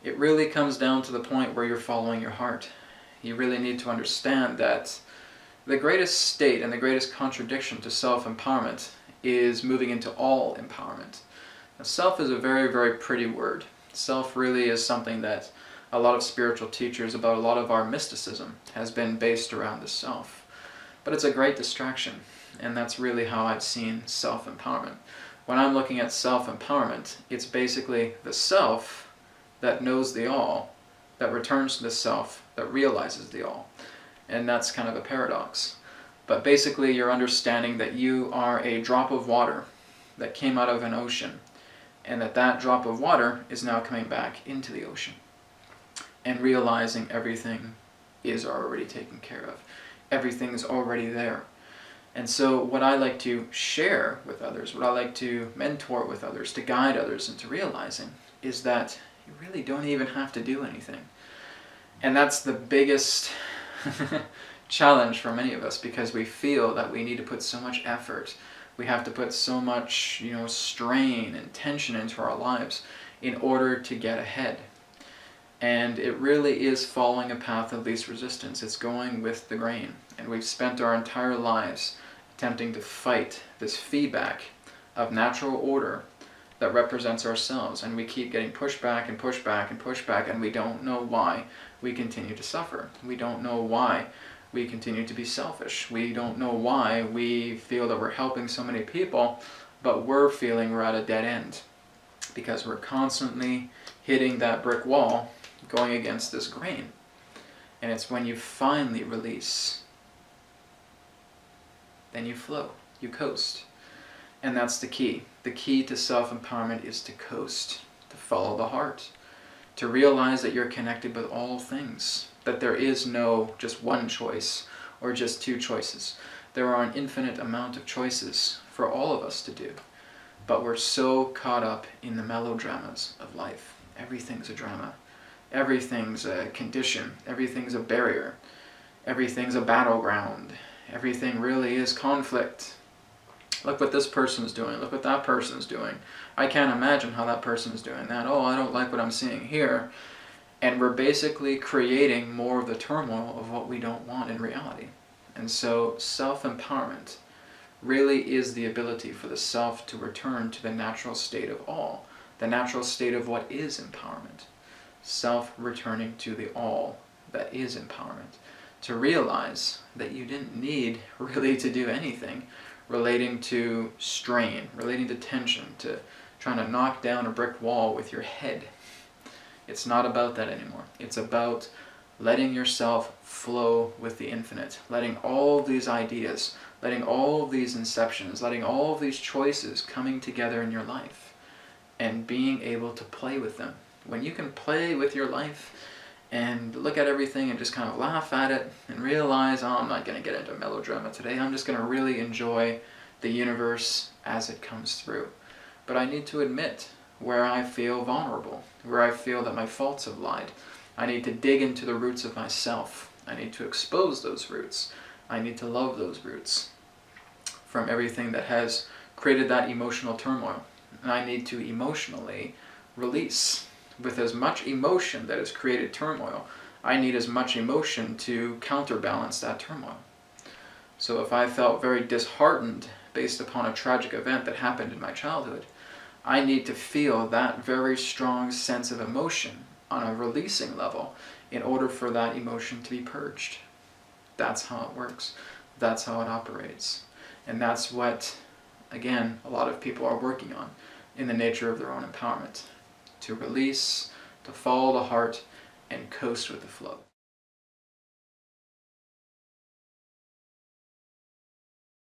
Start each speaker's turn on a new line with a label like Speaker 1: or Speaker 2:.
Speaker 1: It really comes down to the point where you're following your heart. You really need to understand that the greatest state and the greatest contradiction to self-empowerment is moving into all empowerment. Now, self is a very, very pretty word. Self really is something that a lot of spiritual teachers, about a lot of our mysticism, has been based around the self. But it's a great distraction, and that's really how I've seen self-empowerment. When I'm looking at self-empowerment, it's basically the self that knows the all, that returns to the self that realizes the all. And that's kind of a paradox. But basically you're understanding that you are a drop of water that came out of an ocean, and that drop of water is now coming back into the ocean, and realizing everything is already taken care of. Everything's already there. And so what I like to share with others, what I like to mentor with others, to guide others into realizing, is that you really don't even have to do anything. And that's the biggest challenge for many of us, because we feel that we need to put so much effort, we have to put so much, strain and tension into our lives in order to get ahead. And it really is following a path of least resistance. It's going with the grain. And we've spent our entire lives attempting to fight this feedback of natural order that represents ourselves. And we keep getting pushed back and pushed back and pushed back, and we don't know why we continue to suffer. We don't know why we continue to be selfish. We don't know why we feel that we're helping so many people, but we're feeling we're at a dead end, because we're constantly hitting that brick wall, going against this grain. And it's when you finally release, then you flow, you coast. And that's the key. The key to self-empowerment is to coast, to follow the heart, to realize that you're connected with all things, that there is no just one choice or just two choices. There are an infinite amount of choices for all of us to do, but we're so caught up in the melodramas of life. Everything's a drama. Everything's a condition. Everything's a barrier. Everything's a battleground. Everything really is conflict. Look what this person's doing. Look what that person's doing. I can't imagine how that person is doing that. Oh, I don't like what I'm seeing here. And we're basically creating more of the turmoil of what we don't want in reality. And so self-empowerment really is the ability for the self to return to the natural state of all, the natural state of what is empowerment. Self returning to the all that is empowerment. To realize that you didn't need really to do anything relating to strain, relating to tension, to trying to knock down a brick wall with your head. It's not about that anymore. It's about letting yourself flow with the infinite, letting all these ideas, letting all these inceptions, letting all these choices coming together in your life, and being able to play with them. When you can play with your life and look at everything and just kind of laugh at it and realize, oh, I'm not going to get into melodrama today. I'm just going to really enjoy the universe as it comes through. But I need to admit where I feel vulnerable, where I feel that my faults have lied. I need to dig into the roots of myself. I need to expose those roots. I need to love those roots from everything that has created that emotional turmoil. And I need to emotionally release. With as much emotion that has created turmoil, I need as much emotion to counterbalance that turmoil. So if I felt very disheartened based upon a tragic event that happened in my childhood, I need to feel that very strong sense of emotion on a releasing level in order for that emotion to be purged. That's how it works. That's how it operates. And that's what, again, a lot of people are working on in the nature of their own empowerment. To release, to follow the heart, and coast with the flow.